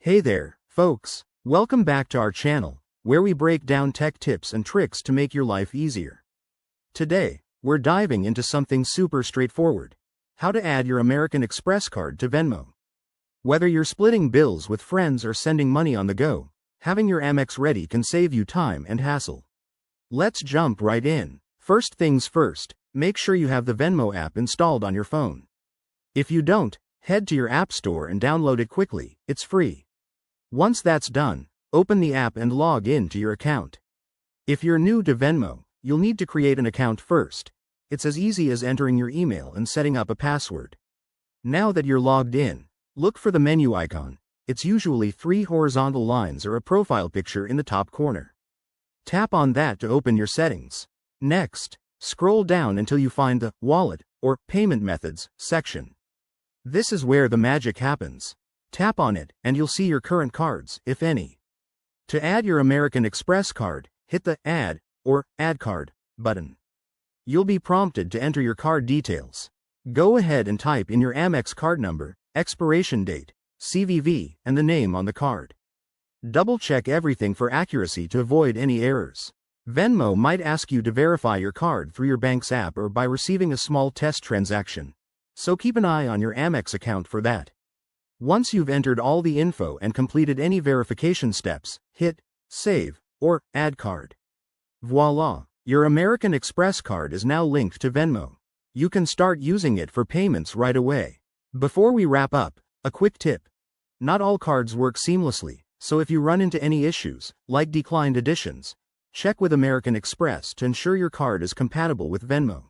Hey there, folks. Welcome back to our channel, where we break down tech tips and tricks to make your life easier. Today, we're diving into something super straightforward: how to add your American Express card to Venmo. Whether you're splitting bills with friends or sending money on the go, having your Amex ready can save you time and hassle. Let's jump right in. First things first, make sure you have the Venmo app installed on your phone. If you don't, head to your app store and download it quickly. It's free. Once that's done, open the app and log in to your account. If you're new to Venmo, you'll need to create an account first. It's as easy as entering your email and setting up a password. Now that you're logged in, look for the menu icon. It's usually 3 horizontal lines or a profile picture in the top corner. Tap on that to open your settings. Next, scroll down until you find the Wallet or Payment Methods section. This is where the magic happens. Tap on it, and you'll see your current cards, if any. To add your American Express card, hit the Add or Add Card button. You'll be prompted to enter your card details. Go ahead and type in your Amex card number, expiration date, CVV, and the name on the card. Double-check everything for accuracy to avoid any errors. Venmo might ask you to verify your card through your bank's app or by receiving a small test transaction, so keep an eye on your Amex account for that. Once you've entered all the info and completed any verification steps, hit Save or Add Card. Voila! Your American Express card is now linked to Venmo. You can start using it for payments right away. Before we wrap up, a quick tip. Not all cards work seamlessly, so if you run into any issues, like declined additions, check with American Express to ensure your card is compatible with Venmo.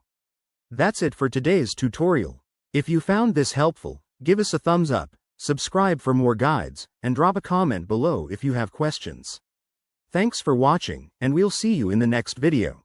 That's it for today's tutorial. If you found this helpful, give us a thumbs up, subscribe for more guides, and drop a comment below if you have questions. Thanks for watching, and we'll see you in the next video.